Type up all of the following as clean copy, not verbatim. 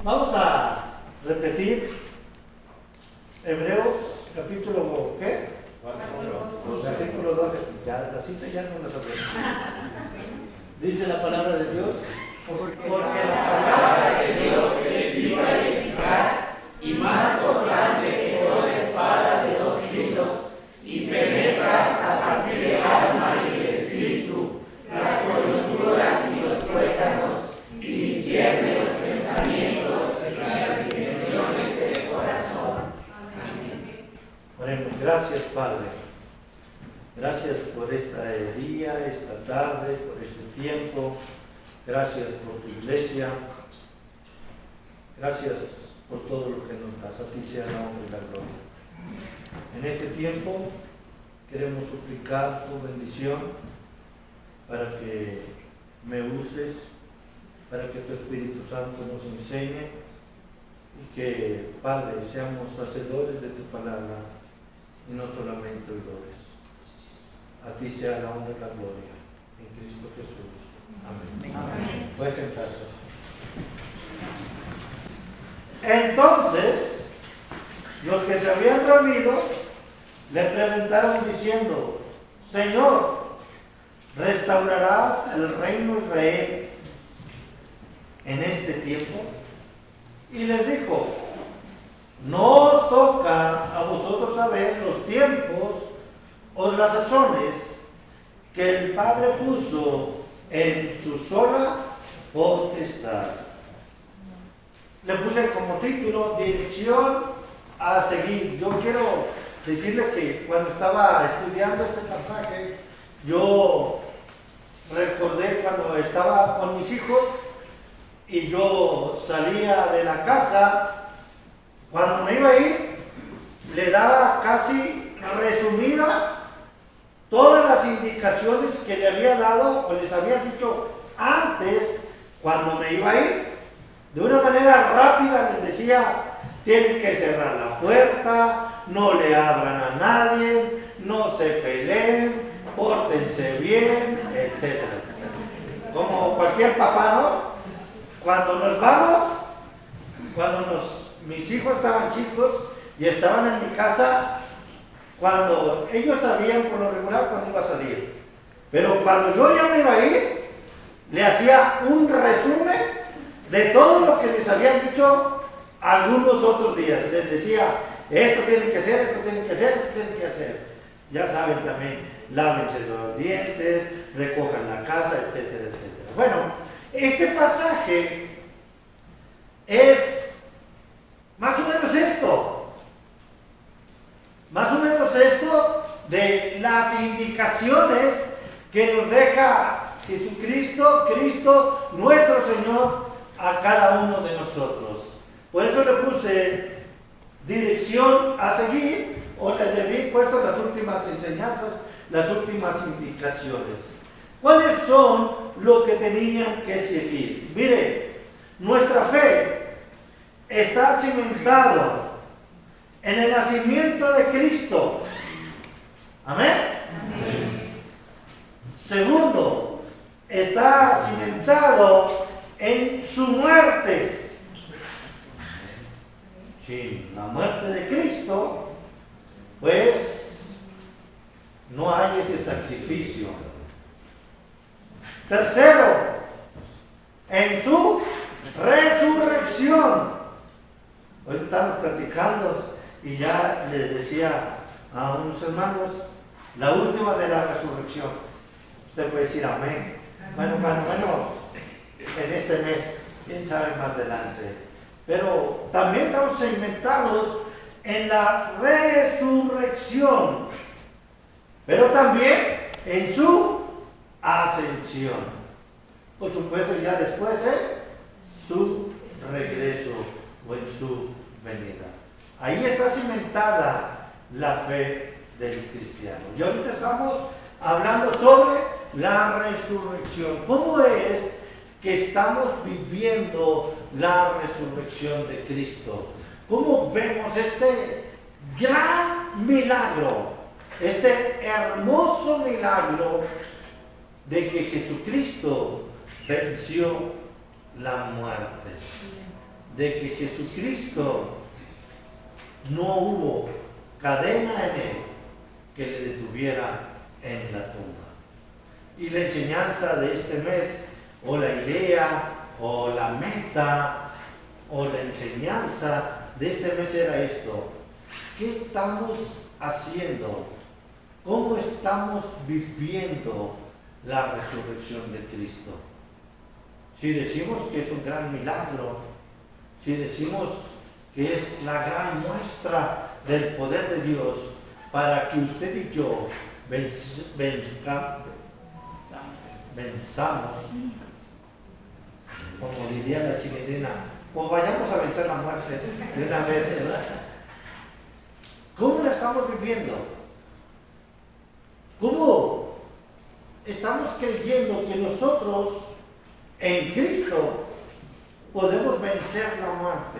Vamos a repetir Hebreos capítulo ¿qué? 12. Versículo 12. Ya la cita ya no la sabemos. Dice la palabra de Dios. Porque la palabra de Dios es viva y eficaz y más cortante que toda espada de dos filos y penetra hasta partir el alma y el espíritu, las coyunturas y los tuétanos, y discierne los pensamientos y las intenciones del corazón. Amén. Oremos. Gracias, Padre. Gracias por esta día, esta tarde, por este tiempo. Gracias por tu iglesia. Gracias por todo lo que nos das. A ti sea la honra y la gloria. En este tiempo queremos suplicar tu bendición para que me uses, para que tu Espíritu Santo nos enseñe y que, Padre, seamos hacedores de tu palabra y no solamente oidores. A ti sea la honra y la gloria. En Cristo Jesús. Amén. Amén. Puedes sentarse. Entonces, los que se habían reunido le preguntaron diciendo: Señor, ¿restaurarás el reino de Israel en este tiempo? Y les dijo: no os toca a vosotros saber los tiempos o las sazones que el Padre puso en su sola potestad. Le puse como título Dirección a seguir. Yo quiero decirle que cuando estaba estudiando este pasaje, yo recordé cuando estaba con mis hijos y yo salía de la casa. Cuando me iba a ir, le daba casi resumidas todas las indicaciones que le había dado o les había dicho antes cuando me iba a ir. De una manera rápida les decía: tienen que cerrar la puerta, no le abran a nadie, no se peleen, pórtense bien, etc. Como cualquier papá, ¿no? Cuando nos vamos, mis hijos estaban chicos y estaban en mi casa, cuando ellos sabían por lo regular cuando iba a salir. Pero cuando yo ya me iba a ir, le hacía un resumen de todo lo que les había dicho algunos otros días. Les decía: esto tienen que hacer, esto tienen que hacer, esto tienen que hacer. Ya saben también, lávense los dientes, recojan la casa, etcétera, etcétera. Bueno, este pasaje es más o menos esto. Más o menos esto de las indicaciones que nos deja Jesucristo, Cristo, nuestro Señor, a cada uno de nosotros. Por eso le puse dirección a seguir, o le debí puesto las últimas enseñanzas, las últimas indicaciones. ¿Cuáles son lo que tenían que seguir? Mire, nuestra fe está cimentado en el nacimiento de Cristo. Amén. Amén. Segundo, está cimentado en su muerte. Sin la muerte de Cristo, pues no hay ese sacrificio. Tercero, en su resurrección. Hoy estamos platicando y ya les decía a unos hermanos la última de la resurrección. Usted puede decir amén. Bueno, en este mes, quién sabe más adelante. Pero también estamos cimentados en la resurrección, pero también en su ascensión. Por supuesto, ya después su regreso o en su venida. Ahí está cimentada la fe del cristiano. Y ahorita estamos hablando sobre la resurrección. ¿Cómo es que estamos viviendo la resurrección de Cristo? ¿Cómo vemos este gran milagro, este hermoso milagro de que Jesucristo venció la muerte? de que Jesucristo no hubo cadena en él que le detuviera en la tumba. Y la enseñanza de este mes, o la idea, o la meta, o la enseñanza de este mes era esto: ¿qué estamos haciendo? ¿Cómo estamos viviendo la resurrección de Cristo? Si decimos que es un gran milagro, si decimos que es la gran muestra del poder de Dios para que usted y yo venzamos, como diría la chilindrina, pues vayamos a vencer la muerte de una vez, ¿verdad? ¿Cómo la estamos viviendo? ¿Cómo estamos creyendo que nosotros en Cristo podemos vencer la muerte?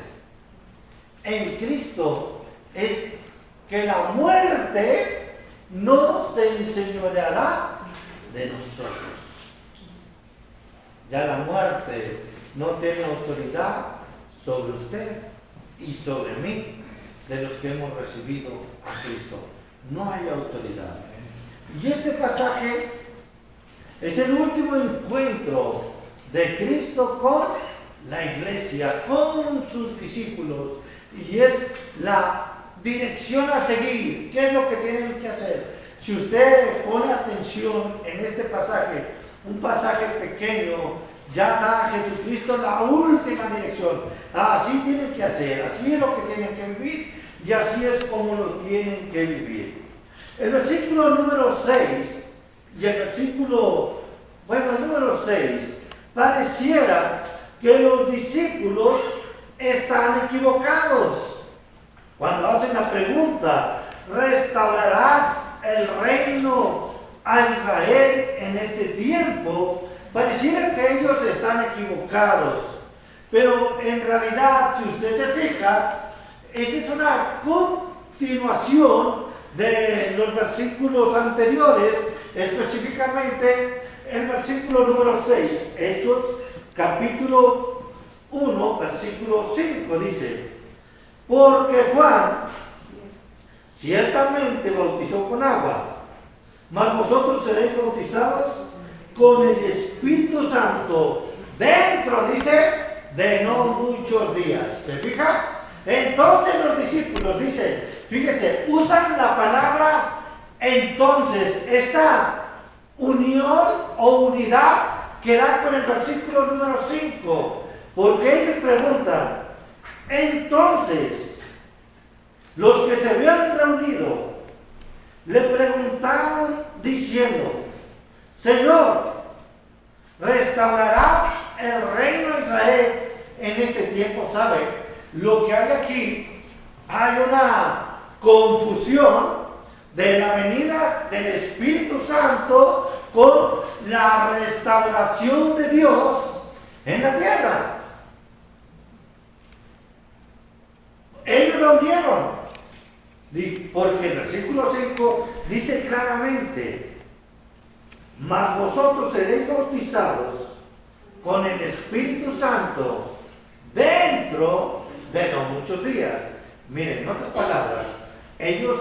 En Cristo es que la muerte no se enseñoreará de nosotros. Ya la muerte no tiene autoridad sobre usted y sobre mí, de los que hemos recibido a Cristo. No hay autoridad. Y este pasaje es el último encuentro de Cristo con la iglesia, con sus discípulos, y es la dirección a seguir. ¿Qué es lo que tienen que hacer? Si usted pone atención en este pasaje, un pasaje pequeño, ya da a Jesucristo la última dirección. Así tienen que hacer, así es lo que tienen que vivir, y así es como lo tienen que vivir. El versículo número 6 y el versículo, el número 6, pareciera que los discípulos están equivocados. Cuando hacen la pregunta, ¿restaurarás el reino a Israel en este tiempo? Pareciera que ellos están equivocados. Pero en realidad, si usted se fija, esta es una continuación de los versículos anteriores, específicamente el versículo número 6, Hechos capítulo 1, versículo 5, dice: porque Juan ciertamente bautizó con agua, mas vosotros seréis bautizados con el Espíritu Santo dentro, dice, de no muchos días. ¿Se fija? Entonces los discípulos, dice, fíjese, usan la palabra entonces. Esta unión o unidad que da con el versículo número 5, porque ellos preguntan, entonces, los que se habían reunido le preguntaron diciendo: Señor, ¿restaurarás el reino de Israel en este tiempo? ¿Sabe? Lo que hay aquí, hay una confusión de la venida del Espíritu Santo con la restauración de Dios en la tierra. Ellos lo unieron, porque el versículo 5 dice claramente: mas vosotros seréis bautizados con el Espíritu Santo dentro de no muchos días. Miren, en otras palabras, ellos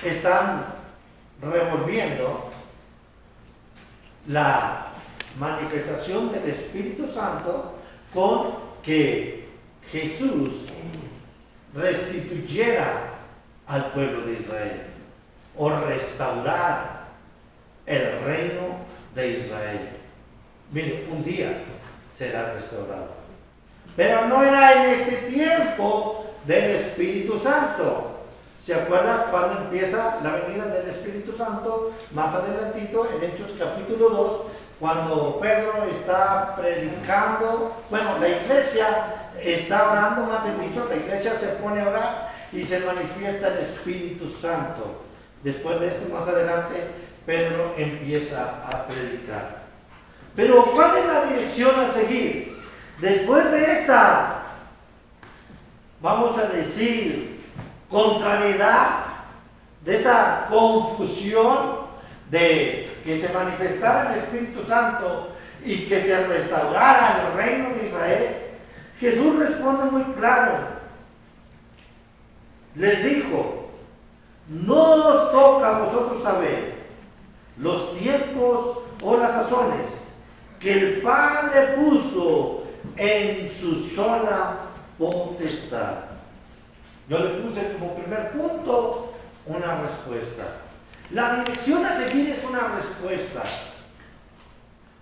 están revolviendo la manifestación del Espíritu Santo con que Jesús restituyera al pueblo de Israel o restaurara el reino de Israel. Mire, un día será restaurado, pero no era en este tiempo del Espíritu Santo. ¿Se acuerdan cuando empieza la venida del Espíritu Santo? Más adelantito, en Hechos capítulo 2, cuando Pedro está predicando, la iglesia está orando, más bien dicho, la iglesia se pone a orar y se manifiesta el Espíritu Santo. Después de esto, más adelante, Pedro empieza a predicar. Pero ¿cuál es la dirección a seguir? Después de esta, vamos a decir, contrariedad, de esta confusión de que se manifestara el Espíritu Santo y que se restaurara el reino de Israel, Jesús responde muy claro. Les dijo, no os toca a vosotros saber los tiempos o las sazones que el Padre puso en su sola potestad. Yo le puse como primer punto una respuesta. La dirección a seguir es una respuesta.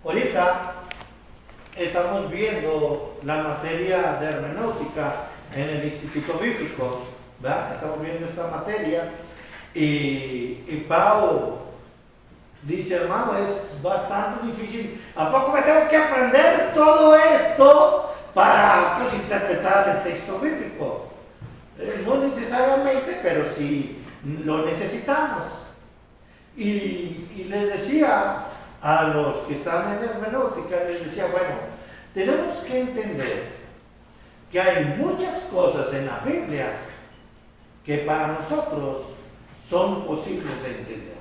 Ahorita estamos viendo la materia de hermenéutica en el Instituto Bíblico, ¿verdad? Estamos viendo esta materia y Pau dice, hermano, es bastante difícil. ¿A poco me tengo que aprender todo esto para interpretar el texto bíblico? No necesariamente, pero sí lo necesitamos. Y les decía a los que están en hermenéutica, les decía, bueno, tenemos que entender que hay muchas cosas en la Biblia que para nosotros son posibles de entender.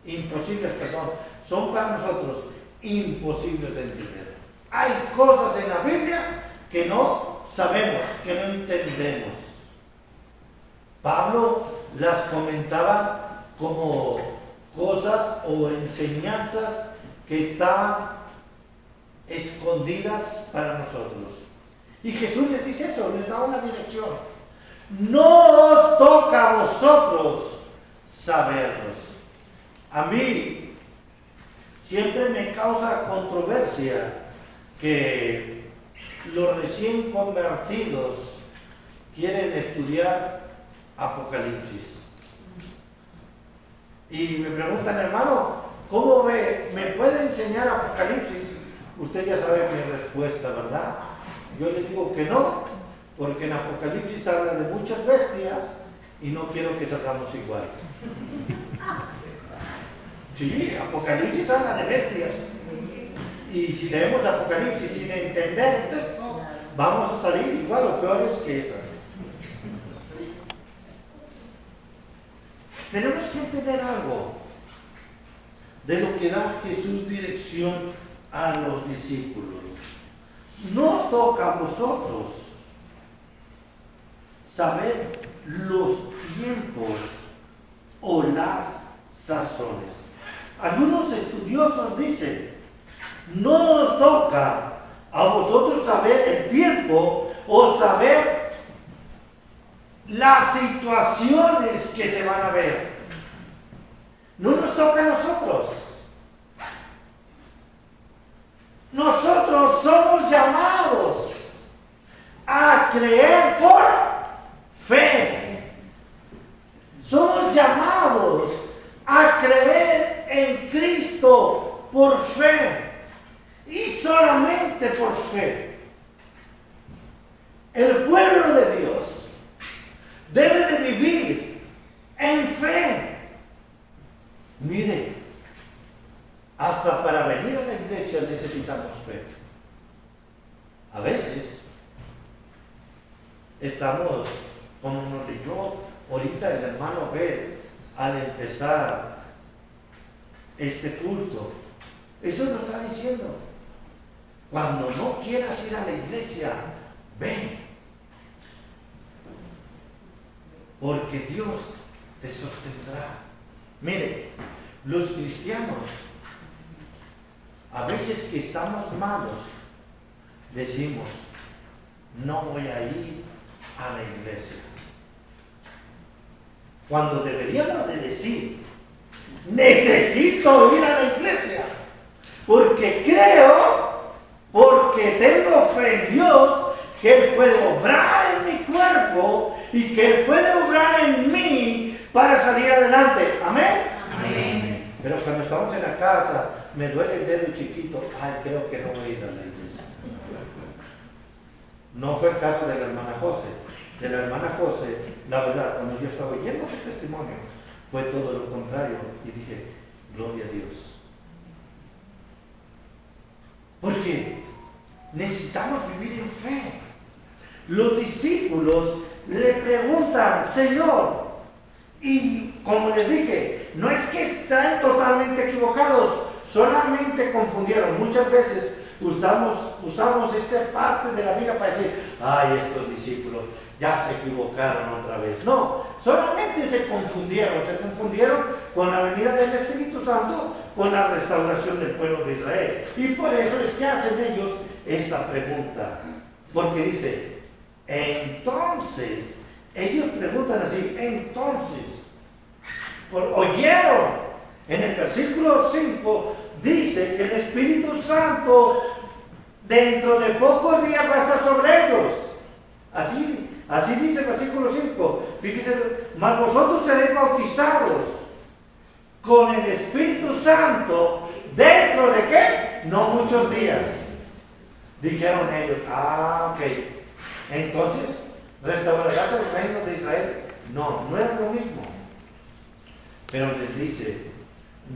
Imposibles, perdón, son para nosotros imposibles de entender. Hay cosas en la Biblia que no sabemos, que no entendemos. Pablo las comentaba como cosas o enseñanzas que estaban escondidas para nosotros. Y Jesús les dice eso, les da una dirección. No os toca a vosotros saberlos. A mí siempre me causa controversia que los recién convertidos quieren estudiar Apocalipsis. Y me preguntan, hermano, ¿cómo me puede enseñar Apocalipsis? Usted ya sabe mi respuesta, ¿verdad? Yo le digo que no, porque en Apocalipsis habla de muchas bestias y no quiero que salgamos igual. Sí, Apocalipsis habla de bestias. Y si leemos Apocalipsis sin entender, entonces, vamos a salir igual o peores que esas. Tenemos que entender algo de lo que da Jesús dirección a los discípulos. No os toca a vosotros saber los tiempos o las sazones. Algunos estudiosos dicen, no os toca a vosotros saber el tiempo o saber las situaciones que se van a ver. No nos toca a nosotros. Nosotros somos llamados a creer por fe. Somos llamados a creer en Cristo por fe. Y solamente por fe. El pueblo de Dios debe de vivir en fe. Mire, hasta para venir a la iglesia necesitamos fe. A veces estamos, como nos leyó ahorita el hermano B al empezar este culto, eso nos está diciendo, cuando no quieras ir a la iglesia, ven. Porque Dios te sostendrá. Mire, los cristianos, a veces que estamos malos, decimos, no voy a ir a la iglesia. Cuando deberíamos de decir, necesito ir a la iglesia, porque creo, porque tengo fe en Dios, que Él puede obrar en mi cuerpo y que Él puede obrar en mí para salir adelante. Amén. Amén. Pero cuando estamos en la casa, me duele el dedo chiquito, ay, creo que no voy a ir a la iglesia. No fue el caso de la hermana José. De la hermana José, la verdad, cuando yo estaba oyendo su testimonio, fue todo lo contrario. Y dije, gloria a Dios. Porque necesitamos vivir en fe. Los discípulos le preguntan, Señor, y como les dije, no es que están totalmente equivocados, solamente confundieron. Muchas veces usamos esta parte de la Biblia para decir, ay, estos discípulos ya se equivocaron otra vez. No, solamente se confundieron con la venida del Espíritu Santo, con la restauración del pueblo de Israel. Y por eso es que hacen ellos esta pregunta, porque dice, entonces, ellos preguntan así, entonces, oyeron. En el versículo 5 dice que el Espíritu Santo dentro de pocos días va a estar sobre ellos. Así dice el versículo 5. Fíjense, mas vosotros seréis bautizados con el Espíritu Santo dentro de ¿qué? No muchos días. Dijeron ellos, ok. Entonces, ¿restaurarás el reino de Israel? No, no era lo mismo. Pero les dice,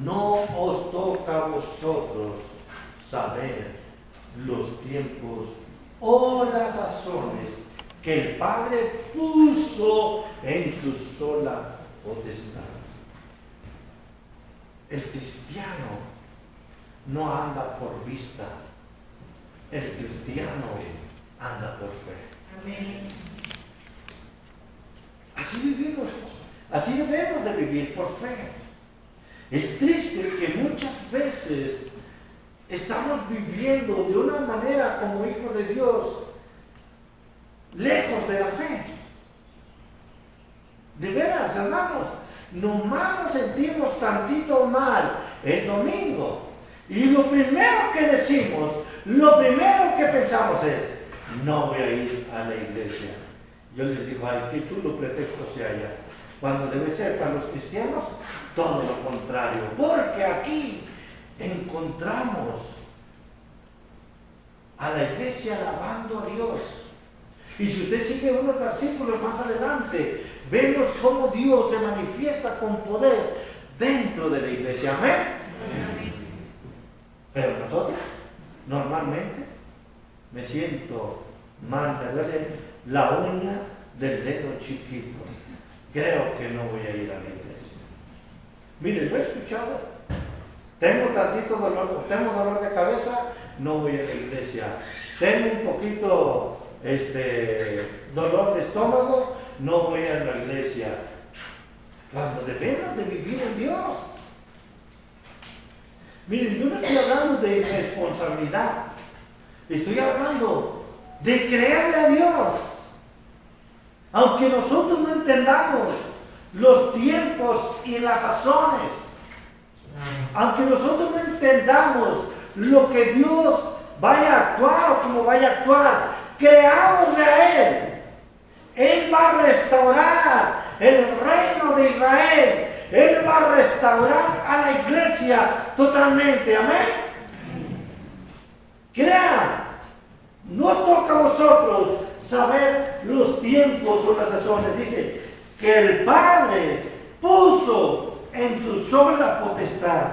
no os toca a vosotros saber los tiempos o las sazones que el Padre puso en su sola potestad. El cristiano no anda por vista, el cristiano anda por fe. Amén. Así vivimos, así debemos de vivir por fe. Es triste que muchas veces estamos viviendo de una manera como hijos de Dios, lejos de la fe. De veras, hermanos, nomás nos sentimos tantito mal el domingo. Y lo primero que decimos, lo primero que pensamos es, no voy a ir a la iglesia. Yo les digo, ay, qué chulo pretexto se haya. Cuando debe ser para los cristianos, todo lo contrario. Porque aquí encontramos a la iglesia alabando a Dios. Y si usted sigue unos versículos más adelante, vemos cómo Dios se manifiesta con poder dentro de la iglesia. Amén. Amén. Pero nosotros, normalmente, me siento mal, me duele la uña del dedo chiquito. Creo que no voy a ir a la iglesia. Mire, lo he escuchado. Tengo tantito dolor, tengo dolor de cabeza, no voy a la iglesia. Tengo un poquito dolor de estómago, no voy a la iglesia. Cuando debemos de vivir en Dios. Miren, yo no estoy hablando de irresponsabilidad. Estoy hablando de creerle a Dios. Aunque nosotros no entendamos los tiempos y las sazones, aunque nosotros no entendamos lo que Dios vaya a actuar o cómo vaya a actuar, creámosle a Él. Él va a restaurar el reino de Israel. Él va a restaurar a la iglesia totalmente. Amén. Crean. No os toca a vosotros saber los tiempos o las sazones. Dice que el Padre puso en su sola potestad.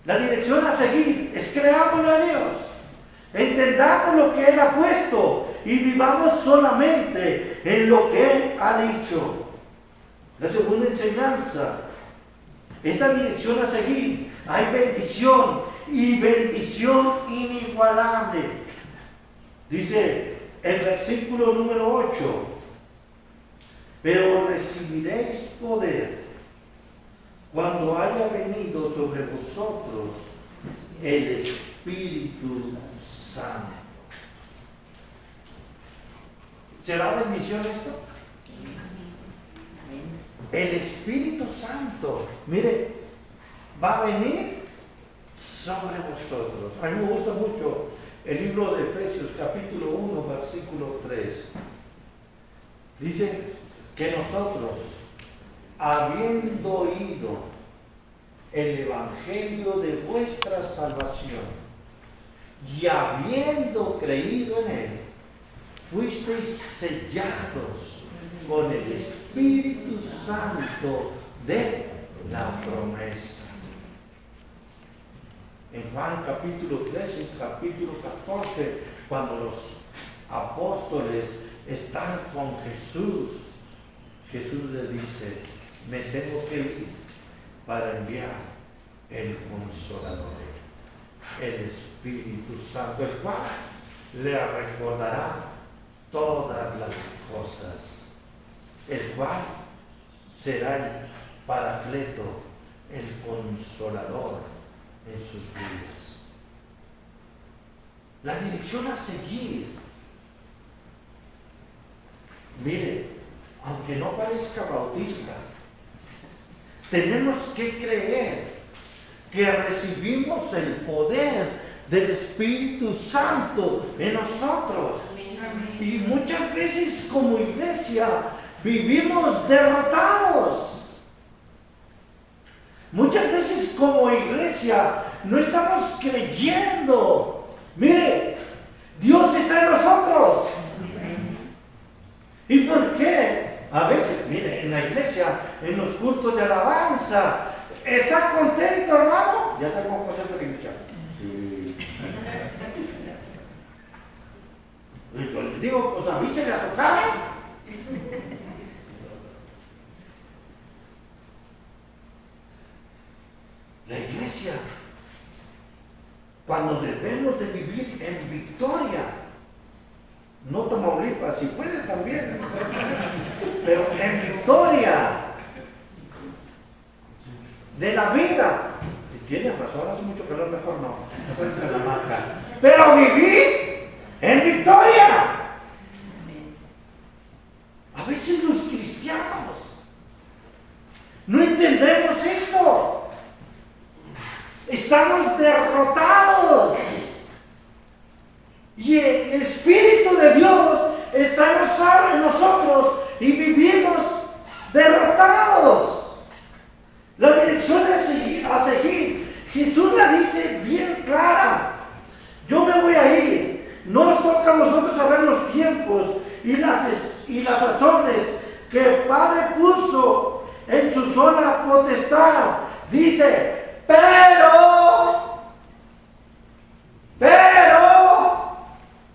La dirección a seguir es creámosle a Dios. Entendamos lo que Él ha puesto y vivamos solamente en lo que Él ha dicho. La segunda enseñanza es la dirección a seguir. Hay bendición y bendición inigualable. Dice el versículo número 8, pero recibiréis poder cuando haya venido sobre vosotros el Espíritu Santo. ¿Será bendición esto? El Espíritu Santo, mire, va a venir sobre vosotros. A mí me gusta mucho el libro de Efesios, capítulo 1, versículo 3. Dice que nosotros, habiendo oído el evangelio de vuestra salvación y habiendo creído en él, fuisteis sellados con el Espíritu Santo de la promesa. En Juan capítulo 13, capítulo 14, cuando los apóstoles están con Jesús, Jesús les dice, me tengo que ir para enviar el Consolador. el Espíritu Santo, el cual le recordará todas las cosas, el cual será el Paracleto, el Consolador en sus vidas. La dirección a seguir. Mire, aunque no parezca bautista, tenemos que creer que recibimos el poder del Espíritu Santo en nosotros. Y muchas veces como iglesia vivimos derrotados. Muchas veces como iglesia no estamos creyendo. Mire, Dios está en nosotros. ¿Y por qué? A veces, mire, en la iglesia, en los cultos de alabanza, ¿está contento, hermano? ¿Ya sabe cómo contesta la iglesia? Sí. Y yo le digo, pues avísele a su cara. La iglesia, cuando debemos de vivir en victoria, no Tamaulipas, si puede también, pero en victoria de la vida. Y tiene razón, hace mucho calor, mejor no cuente la marca. Pero vivir en victoria. A veces los cristianos no entendemos esto. Estamos derrotados. Y el Espíritu de Dios está en nosotros y vivimos derrotados. La dirección a seguir, Jesús la dice bien clara. Yo me voy a ir. No os toca a vosotros saber los tiempos y las sazones que el Padre puso en su sola potestad. Dice, pero,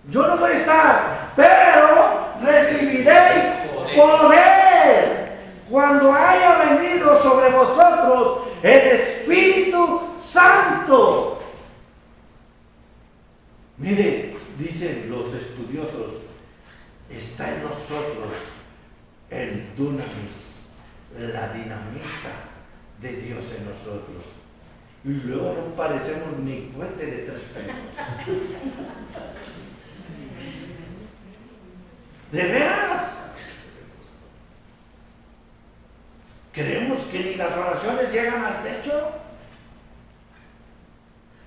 yo no voy a estar, pero recibiréis poder cuando haya venido sobre vosotros el Espíritu Santo. Mire, dicen los estudiosos, está en nosotros el dunamis, la dinamita de Dios en nosotros. Y luego no parecemos ni cohete de 3 pesos. ¿De veras? ¿Creemos que ni las oraciones llegan al techo?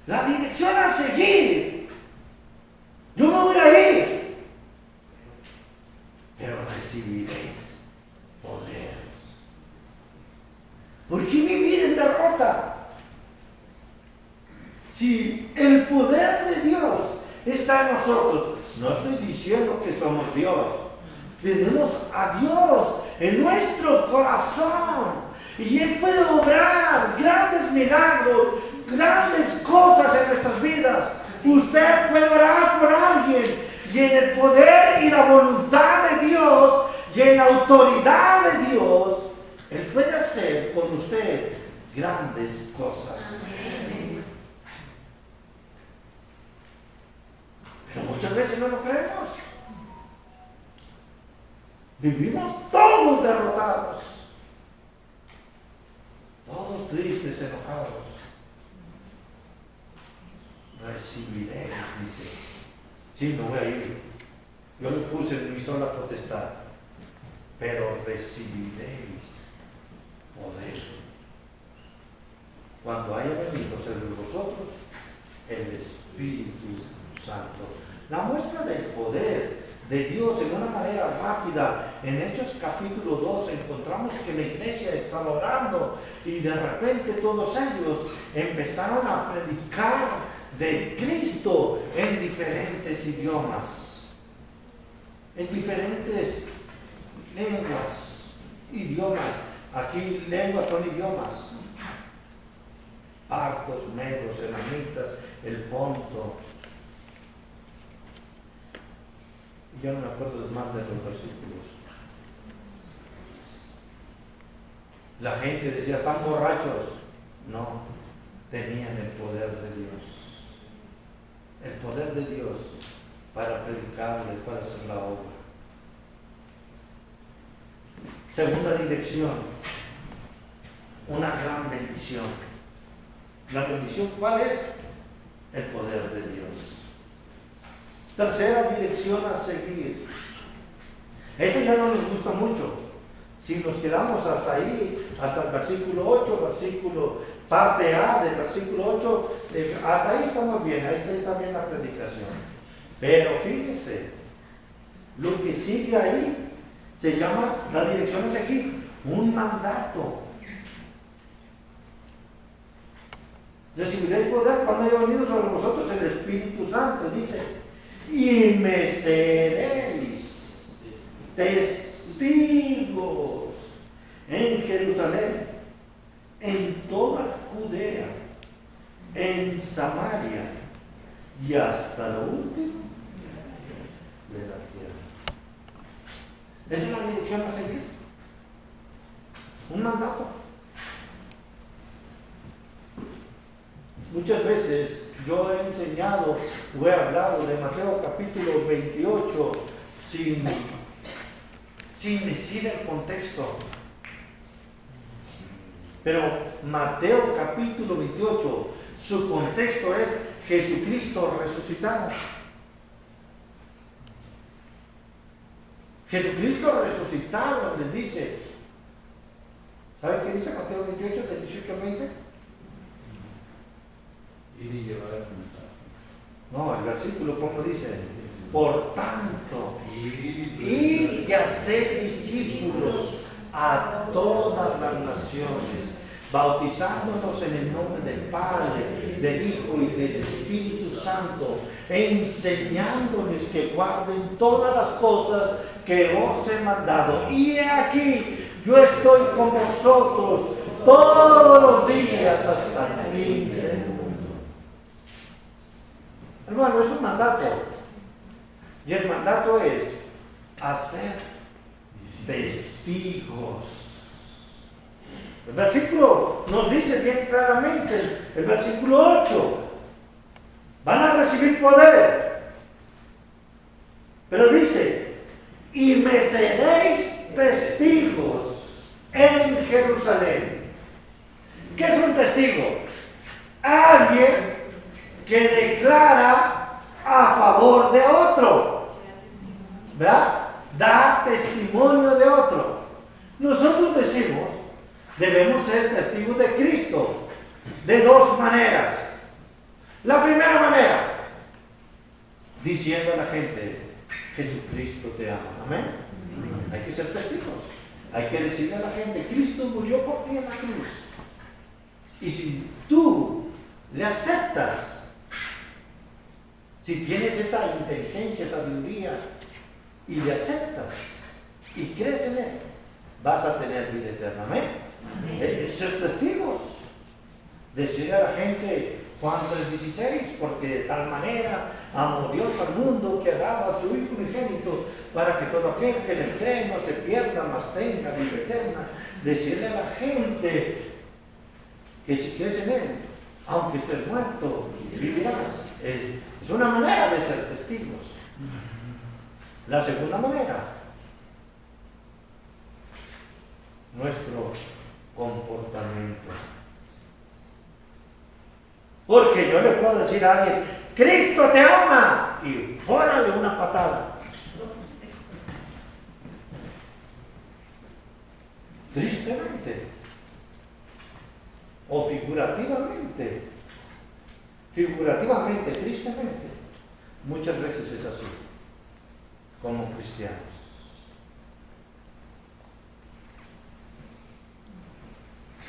La dirección a seguir. Yo me voy a ir, pero recibiréis poder. ¿Por qué vivir en derrota? Si el poder de Dios está en nosotros, no estoy diciendo que somos Dios, tenemos a Dios en nuestro corazón y Él puede obrar grandes milagros, grandes cosas en nuestras vidas. Usted puede orar por alguien y en el poder y la voluntad de Dios y en la autoridad de Dios, Él puede hacer con usted grandes cosas. Pero muchas veces no lo creemos. Vivimos todos derrotados, todos tristes, enojados. Recibiréis, dice. Sí, no voy a ir. Yo le puse en mi sola potestad, pero recibiréis poder cuando haya venido sobre vosotros el Espíritu Santo. La muestra del poder de Dios en una manera rápida, en Hechos capítulo 2 encontramos que la iglesia estaba orando y de repente todos ellos empezaron a predicar de Cristo en diferentes idiomas, en diferentes idiomas. Aquí lenguas son idiomas. Partos, medos, elamitas, el ponto. Ya no me acuerdo más de los versículos. La gente decía, ¿están borrachos? No, tenían el poder de Dios. el poder de Dios para predicarles, para hacer la obra. Segunda dirección, una gran bendición. ¿La bendición cuál es? El poder de Dios. Tercera dirección a seguir. Este ya no nos gusta mucho. Si nos quedamos hasta ahí, hasta el versículo 8, parte A del versículo 8, hasta ahí estamos bien, ahí está bien la predicación. Pero fíjese, lo que sigue ahí se llama, la dirección es aquí, un mandato. Recibiréis poder cuando haya venido sobre vosotros el Espíritu Santo, dice, y me seréis testigos en Jerusalén, en toda Judea, en Samaria y hasta lo último de la tierra. Esa es la dirección a seguir. Un mandato. Muchas veces yo he enseñado o he hablado de Mateo capítulo 28 sin decir el contexto. Pero Mateo capítulo 28, su contexto es Jesucristo resucitado. Jesucristo resucitado les dice, ¿saben qué dice Mateo 28, del 18 al 20? Ir y llevar el mensaje. No, el versículo como dice, por tanto, ir y hacer discípulos a todas las naciones, bautizándonos en el nombre del Padre, del Hijo y del Espíritu Santo, enseñándoles que guarden todas las cosas que os he mandado. Y he aquí, yo estoy con vosotros todos los días hasta el fin del mundo. Hermano, es un mandato. Y el mandato es hacer testigos. El versículo nos dice bien claramente, el versículo 8, van a recibir poder. Pero dice, y me seréis testigos en Jerusalén. ¿Qué es un testigo? Alguien que declara a favor de otro, ¿verdad? Da testimonio de otro. Nosotros decimos, debemos ser testigos de Cristo de dos maneras. La primera manera, diciendo a la gente, Jesucristo te ama. Amén. Hay que ser testigos. Hay que decirle a la gente, Cristo murió por ti en la cruz. Y si tú le aceptas, si tienes esa inteligencia, sabiduría, y le aceptas, y crees en Él, vas a tener vida eterna. Amén. Ser testigos. Decirle a la gente, Juan 3:16, porque de tal manera amó Dios al mundo que ha dado a su Hijo unigénito, para que todo aquel que le cree no se pierda, mas tenga vida eterna. Decirle a la gente que si crees en Él, aunque estés muerto, vivirás. Es una manera de ser testigos. La segunda manera, nuestro comportamiento. Porque yo le puedo decir a alguien, Cristo te ama, y órale una patada. Tristemente, o figurativamente, tristemente, muchas veces es así, como cristianos.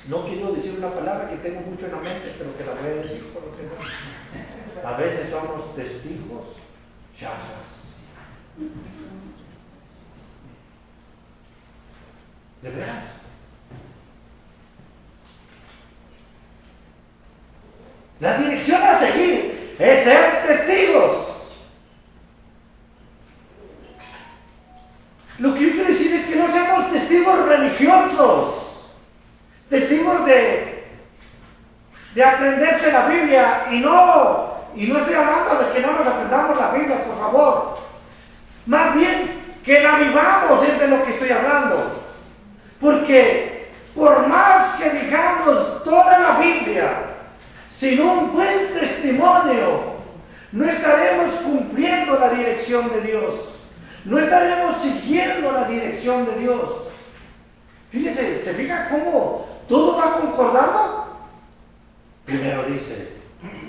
No quiero decir una palabra que tengo mucho en la mente, pero que la voy a decir por lo que no. A veces somos testigos chafas. ¿De veras? La dirección a seguir es ser testigos. Lo que yo quiero decir es que no seamos testigos religiosos, testigos de aprenderse la Biblia y y no estoy hablando de que no nos aprendamos la Biblia, por favor. Más bien, que la vivamos es de lo que estoy hablando. Porque por más que digamos toda la Biblia, sin un buen testimonio, no estaremos cumpliendo la dirección de Dios. No estaremos siguiendo la dirección de Dios. Fíjese, ¿se fija cómo todo va concordando? Primero dice,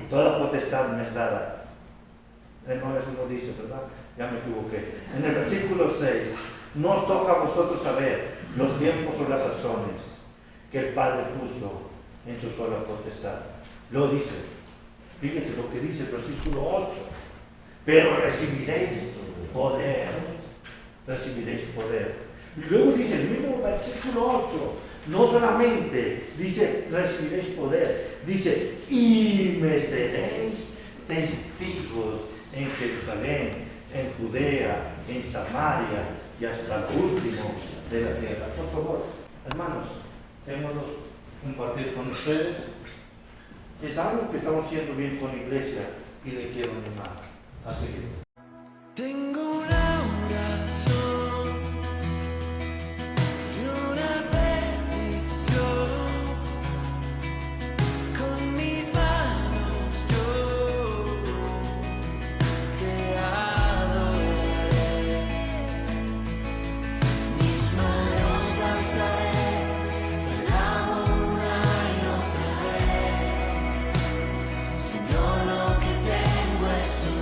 toda potestad me es dada. No, eso no dice, ¿verdad? Ya me equivoqué. En el versículo 6, no os toca a vosotros saber los tiempos o las sazones que el Padre puso en su sola potestad. Lo dice, fíjese lo que dice el versículo 8, pero recibiréis poder, recibiréis poder. Y luego dice el mismo versículo 8, no solamente dice recibiréis poder, dice y me seréis testigos en Jerusalén, en Judea, en Samaria y hasta lo último de la tierra. Por favor, hermanos, démonos compartir con ustedes. Es algo que estamos haciendo bien con la iglesia y le quiero animar a seguir. Tengo una oración y una petición. Con mis manos yo te adoraré. Mis manos alzaré, te alabo una y otra vez. Señor, lo que tengo es un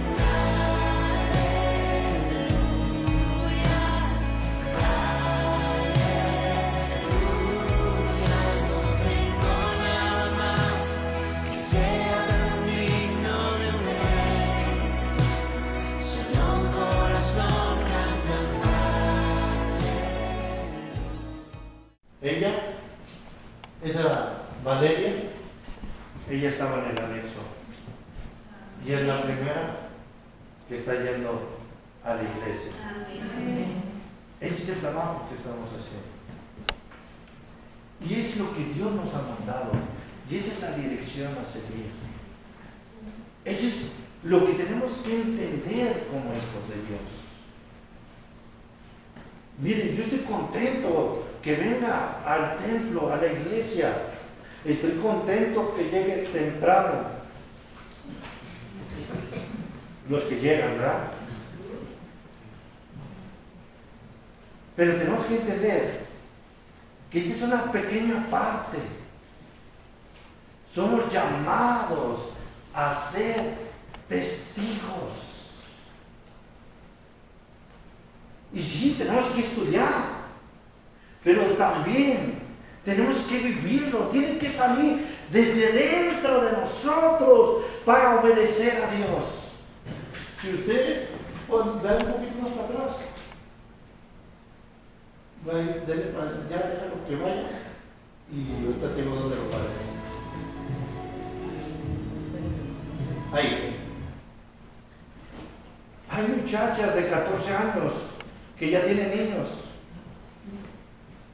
Ella, esa Valeria, ella estaba en el anexo. Y es la primera que está yendo a la iglesia. Ese es el trabajo que estamos haciendo. Y es lo que Dios nos ha mandado. Y esa es la dirección a seguir. Eso es lo que tenemos que entender como hijos de Dios. Miren, yo estoy contento que venga al templo, a la iglesia. Estoy contento que llegue temprano. Los que llegan, ¿verdad? Pero tenemos que entender que esta es una pequeña parte. Somos llamados a ser testigos. Y sí, tenemos que estudiar. Pero también tenemos que vivirlo, tiene que salir desde dentro de nosotros para obedecer a Dios. Si usted da un poquito más para atrás, ya déjalo que vaya y ahorita tengo donde lo pare. Ahí. Hay muchachas de 14 años que ya tienen niños,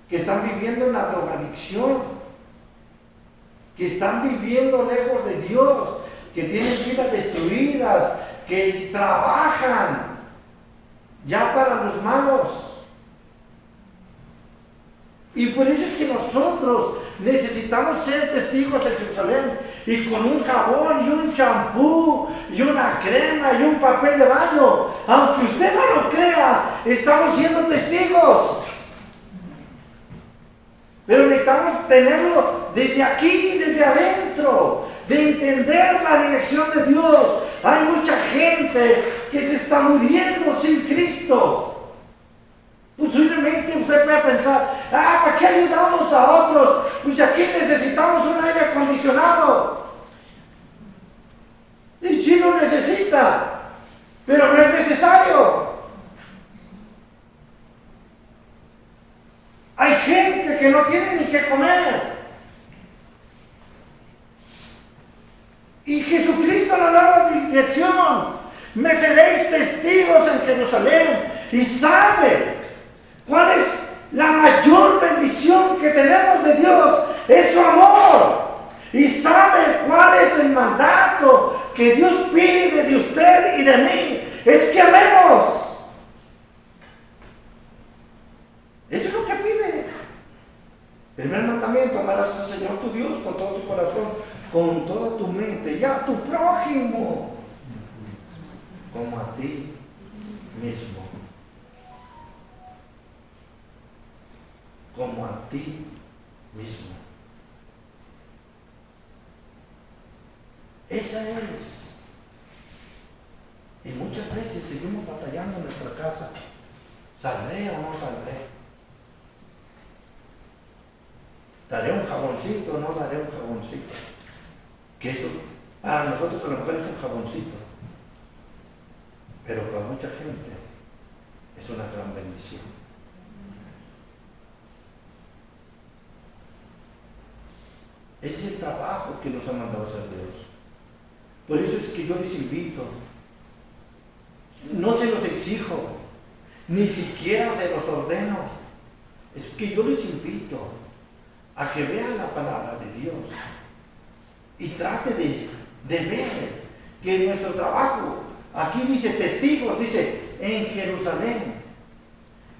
que están viviendo en la drogadicción, que están viviendo lejos de Dios, que tienen vidas destruidas, que trabajan ya para los malos. Y por eso es que nosotros necesitamos ser testigos en Jerusalén, y con un jabón y un champú y una crema y un papel de baño, aunque usted no lo crea, estamos siendo testigos. Pero necesitamos tenerlo desde aquí, desde adentro, de entender la dirección de Dios. Hay mucha gente que se está muriendo sin Cristo. Posiblemente usted puede pensar, ¿para qué ayudamos a otros? Pues aquí necesitamos un aire acondicionado. Y sí lo necesita, pero no es necesario. Hay gente que no tiene ni qué comer. Y Jesucristo nos da la dirección. Me seréis testigos en Jerusalén. Y sabe cuál es la mayor bendición que tenemos de Dios. Es su amor. Y sabe cuál es el mandato que Dios pide de usted y de mí es que amemos. Eso es lo que pide. Primer mandamiento: amarás al Señor tu Dios con todo tu corazón, con toda tu mente, y a tu prójimo como a ti mismo. Como a ti mismo. Esa es. Y muchas veces seguimos batallando en nuestra casa. ¿Saldré o no saldré? ¿Daré un jaboncito o no daré un jaboncito? Que eso, para nosotros a lo mejor es un jaboncito, pero para mucha gente es una gran bendición. Ese es el trabajo que nos ha mandado hacer Dios. Por eso es que yo les invito, no se los exijo, ni siquiera se los ordeno, es que yo les invito a que vean la palabra de Dios y trate de ver que nuestro trabajo, aquí dice testigos, dice en Jerusalén,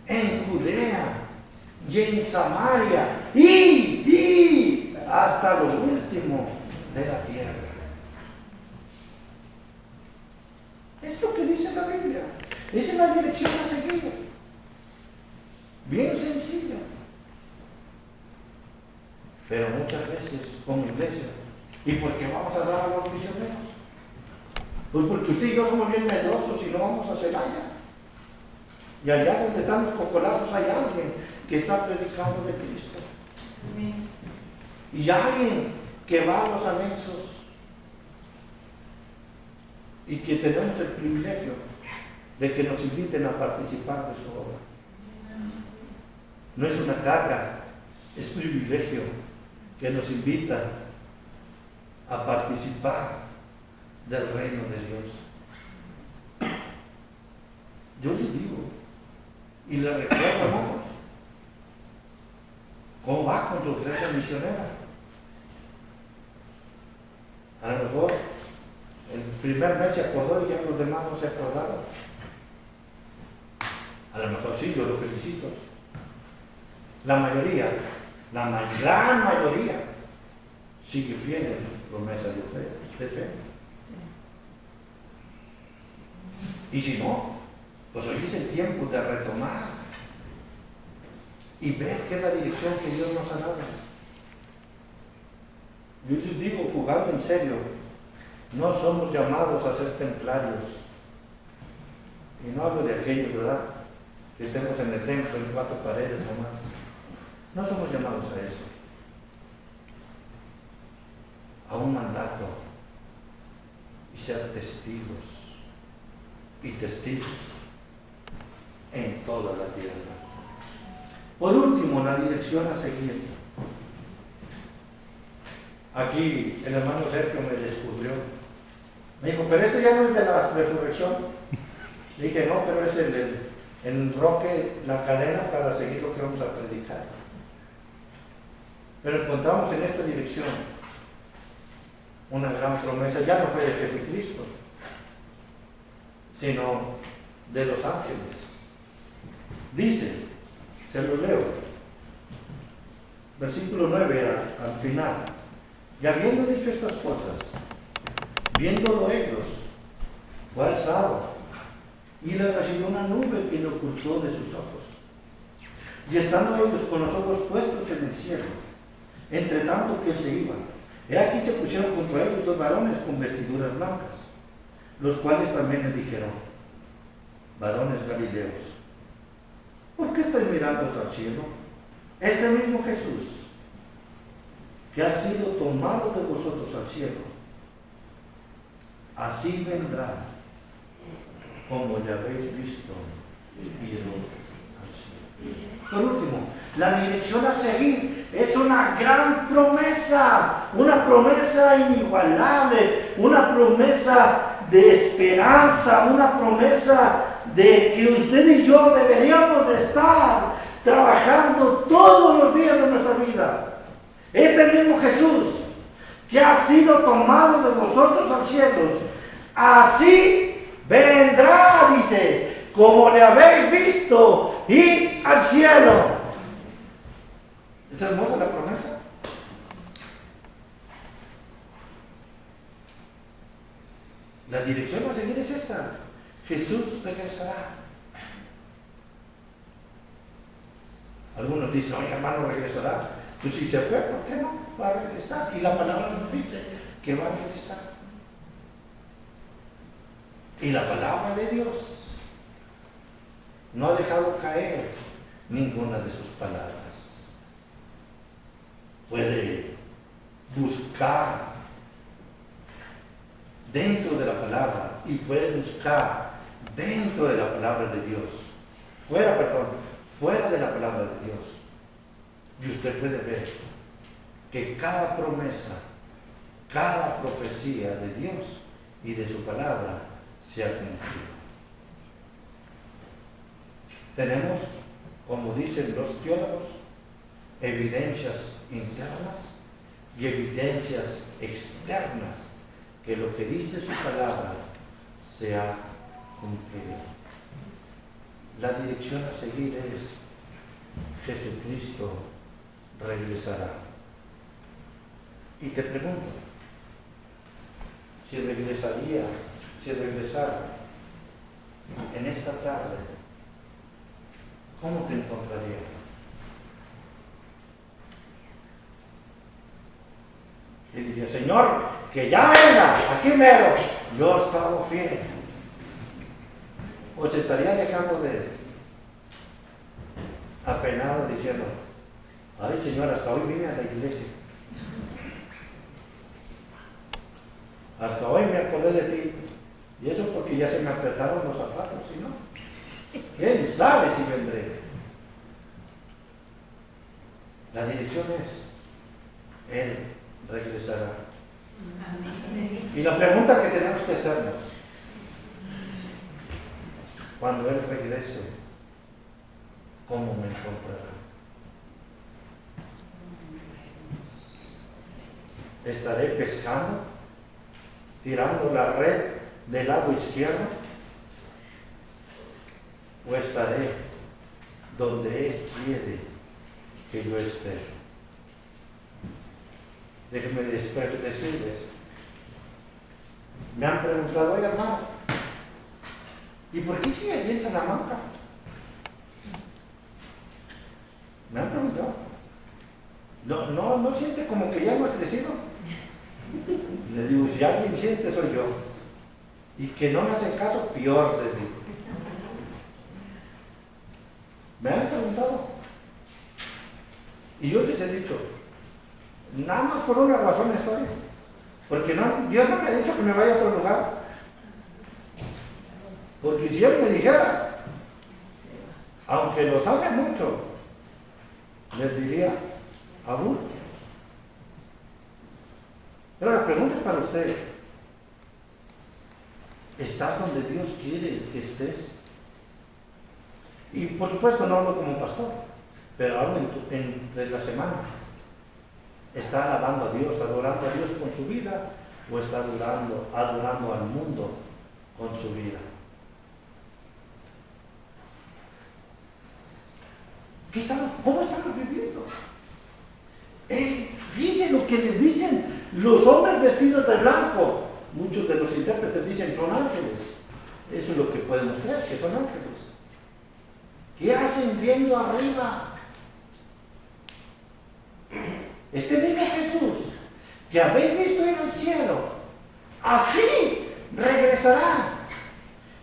en Judea y en Samaria y hasta lo último de la tierra. Es lo que dice la Biblia. Esa es la dirección a seguir. Bien sencilla. Pero muchas veces, como iglesia, ¿y por qué vamos a dar a los misioneros? Pues porque usted y yo somos bien medrosos y no vamos a Celaya. Y allá donde están los cocolazos hay alguien que está predicando de Cristo. Amén. Y alguien que va a los anexos y que tenemos el privilegio de que nos inviten a participar de su obra. No es una carga, es privilegio que nos invita a participar del reino de Dios. Yo les digo y les recuerdo, hermanos, ¿cómo va con su ofrenda misionera? A lo mejor el primer mes se acordó y ya los demás no se acordaron. A lo mejor sí, yo lo felicito. La mayoría, la gran mayoría, sigue fiel en su promesa de fe. Y si no, pues hoy es el tiempo de retomar y ver qué es la dirección que Dios nos ha dado. Yo les digo, jugando en serio, no somos llamados a ser templarios. Y no hablo de aquellos, ¿verdad?, que estemos en el templo en 4 paredes nomás. No somos llamados a eso. A un mandato y ser testigos y testigos en toda la tierra. Por último, la dirección a seguir. Aquí el hermano Sergio me descubrió. Me dijo, pero este ya no es de la resurrección. Le dije, no, pero es el enroque, la cadena para seguir lo que vamos a predicar. Pero encontramos en esta dirección una gran promesa. Ya no fue de Jesucristo, sino de los ángeles. Dice, se lo leo, versículo 9 al final. Y habiendo dicho estas cosas, viéndolo ellos, fue alzado y le recibió una nube que lo ocultó de sus ojos. Y estando ellos con los ojos puestos en el cielo, entre tanto que él se iba, he aquí se pusieron junto a ellos 2 varones con vestiduras blancas, los cuales también le dijeron, varones galileos, ¿por qué estáis mirando al cielo? Este mismo Jesús, que ha sido tomado de vosotros al cielo, así vendrá como ya habéis visto ido al cielo. Por último, la dirección a seguir es una gran promesa, una promesa inigualable, una promesa de esperanza, una promesa de que usted y yo deberíamos de estar trabajando todos los días de nuestra vida. Este mismo Jesús que ha sido tomado de vosotros al cielo, así vendrá, dice, como le habéis visto ir al cielo. ¿Es hermosa la promesa? La dirección a seguir es esta: Jesús regresará. Algunos dicen, oye, hermano, regresará. Pues si se fue, ¿por qué no? Va a regresar. Y la palabra nos dice que va a regresar. Y la palabra de Dios no ha dejado caer ninguna de sus palabras. Puede buscar dentro de la palabra y puede buscar dentro de la palabra de Dios. Fuera de la palabra de Dios. Y usted puede ver que cada promesa, cada profecía de Dios y de su palabra se ha cumplido. Tenemos, como dicen los teólogos, evidencias internas y evidencias externas que lo que dice su palabra se ha cumplido. La dirección a seguir es: Jesucristo regresará. Y te pregunto, si regresara en esta tarde, ¿cómo te encontraría? Y diría: Señor, que ya venga, aquí mero, yo he estado fiel. O se estaría alejando de él, apenado, diciendo: ay, Señor, hasta hoy vine a la iglesia, hasta hoy me acordé de ti, y eso porque ya se me apretaron los zapatos, ¿sí, no? ¿Quién sabe si vendré? La dirección es: Él regresará. Y la pregunta que tenemos que hacernos: cuando Él regrese, ¿cómo me encontrará? ¿Estaré pescando, tirando la red del lado izquierdo? ¿O estaré donde Él quiere que yo esté? Déjenme decirles, me han preguntado: oye, hermano, ¿y por qué sigue allí en Salamanca? Me han preguntado. ¿No siente como que ya no ha crecido? Le digo: si alguien siente, soy yo. Y que no me hacen caso, peor, les digo. Me han preguntado. Y yo les he dicho, nada más por una razón estoy. Porque Dios no me ha dicho que me vaya a otro lugar. Porque si Él me dijera, aunque los ame mucho, les diría: abur. Pero la pregunta es para usted: ¿estás donde Dios quiere que estés? Y por supuesto no hablo como pastor, pero hablo entre la semana. ¿Está alabando a Dios, adorando a Dios con su vida? ¿O está adorando al mundo con su vida? ¿Cómo estamos viviendo? Fíjense lo que les dicen los hombres vestidos de blanco. Muchos de los intérpretes dicen: son ángeles. Eso es lo que podemos creer, que son ángeles. ¿Qué hacen viendo arriba? Este mismo Jesús que habéis visto ir al cielo, así regresará.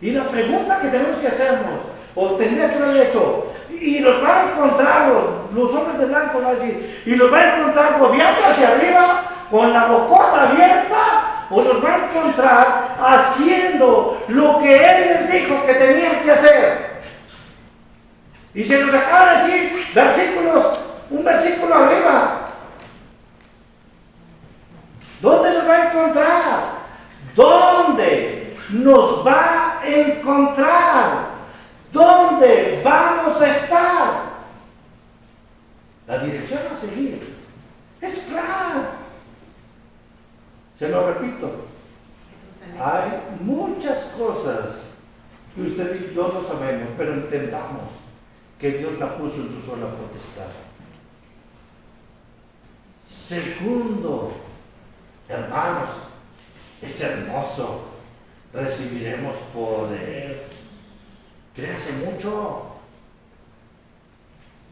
Y la pregunta que tenemos que hacernos, o tendría que haber hecho, y los va a encontrar los hombres de blanco, va a decir, y los va a encontrar bobeando hacia arriba, con la bocota abierta, o los va a encontrar haciendo lo que Él les dijo que tenían que hacer. Y se nos acaba de decir un versículo arriba. ¿Dónde nos va a encontrar? ¿Dónde nos va a encontrar? ¿Dónde vamos a estar? La dirección a seguir es clara. Se lo repito, hay muchas cosas que usted y yo no sabemos, pero entendamos que Dios la puso en su sola potestad. Segundo, hermanos, es hermoso, recibiremos poder. Créase mucho,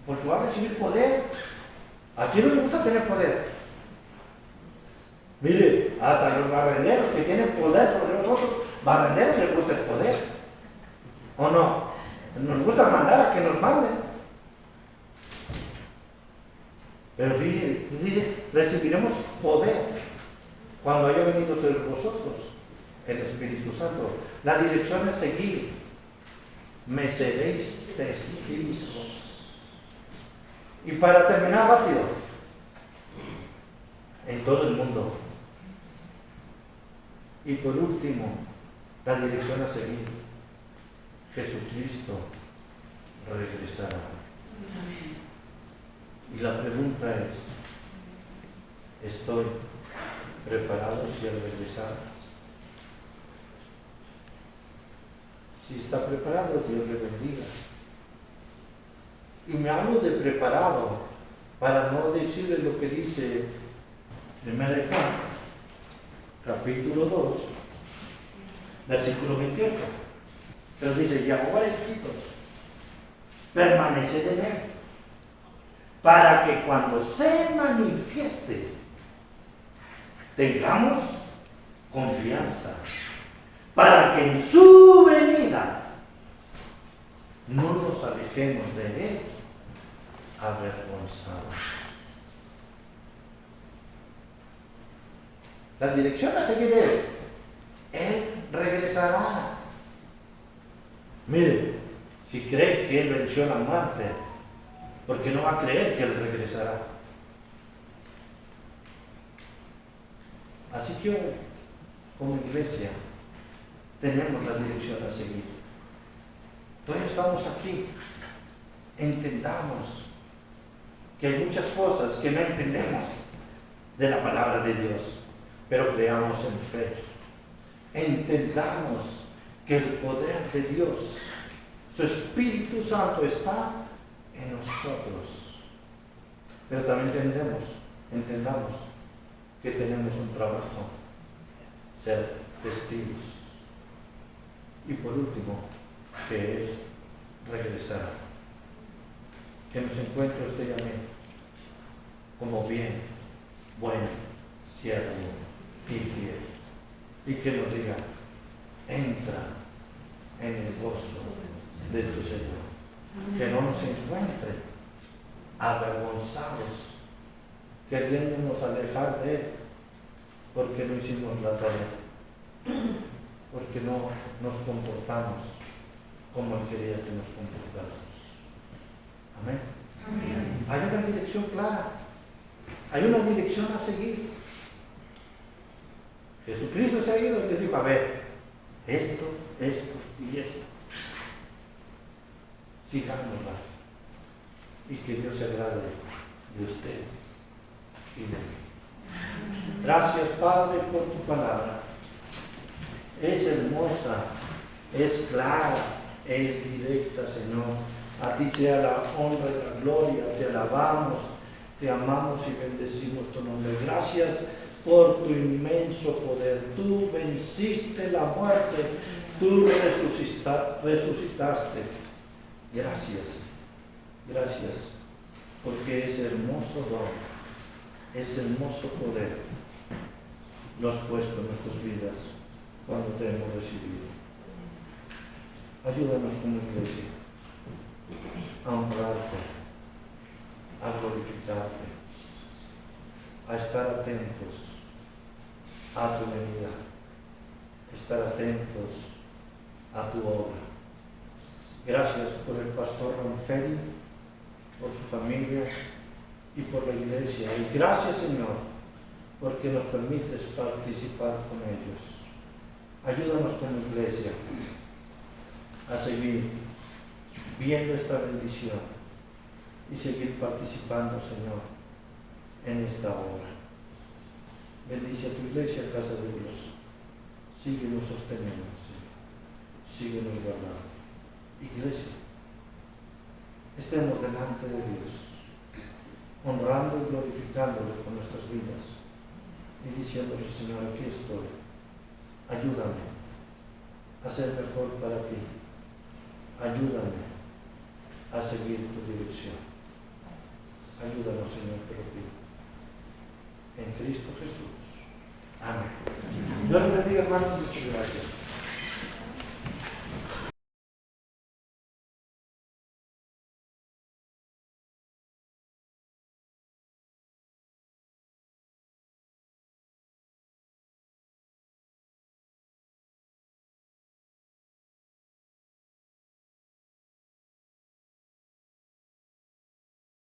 porque va a recibir poder. ¿A quién no le gusta tener poder? Mire, hasta los barrenderos que tienen poder sobre nosotros, barrenderos les gusta el poder. ¿O no? Nos gusta mandar a que nos manden. Pero fíjense, dice, recibiremos poder cuando haya venido sobre vosotros el Espíritu Santo. La dirección es seguir. Me seréis testigos. Y para terminar rápido, en todo el mundo. Y por último, la dirección a seguir. Jesucristo regresará. Y la pregunta es, ¿estoy preparado si Él regresara? Si está preparado, Dios le bendiga. Y me hablo de preparado para no decirle lo que dice 1 Juan, capítulo 2, versículo 28. Pero dice, y ahora, hijitos, permaneced en Él, para que cuando se manifieste tengamos confianza, para que en su venida no nos alejemos de Él avergonzados. La dirección a seguir es, Él regresará. Mire, si cree que Él venció la muerte, ¿por qué no va a creer que Él regresará? Así que hoy, como iglesia, tenemos la dirección a seguir. Todos estamos aquí. Entendamos que hay muchas cosas que no entendemos de la palabra de Dios, pero creamos en fe. Entendamos que el poder de Dios, su Espíritu Santo está en nosotros. Pero también entendamos que tenemos un trabajo, ser testigos. Y por último, que es regresar. Que nos encuentre usted y a mí como bien, bueno, siervo y fiel. Y que nos diga, entra en el gozo de tu Señor. Que no nos encuentre avergonzados, queriéndonos alejar de Él, porque no hicimos la tarea, porque no nos comportamos como Él quería que nos comportáramos. Amén. Amén. Hay una dirección clara, hay una dirección a seguir. Jesucristo se ha ido y les dijo, a ver, esto y esto. Sigámosla. Y que Dios se agrade de usted y de mí. Gracias, Padre, por tu palabra. Es hermosa, es clara, es directa, Señor. A ti sea la honra y la gloria. Te alabamos, te amamos y bendecimos tu nombre. Gracias por tu inmenso poder. Tú venciste la muerte, tú resucitaste. Gracias, porque ese hermoso don, ese hermoso poder, lo has puesto en nuestras vidas cuando te hemos recibido. Ayúdanos como iglesia a honrarte, a glorificarte, a estar atentos a tu venida, estar atentos a tu obra. Gracias por el pastor Ronferi, por su familia y por la iglesia. Y gracias, Señor, porque nos permites participar con ellos. Ayúdanos como iglesia a seguir viendo esta bendición y seguir participando, Señor, en esta obra. Bendice a tu iglesia, casa de Dios. Síguenos sosteniendo, Señor. Síguenos guardando. Iglesia, estemos delante de Dios, honrando y glorificándole con nuestras vidas y diciéndole, Señor, aquí estoy. Ayúdame a ser mejor para ti. Ayúdame a seguir tu dirección. Ayúdanos, Señor, te lo pido. En Cristo Jesús. Amén. Dios les bendiga, hermanos. Muchas gracias.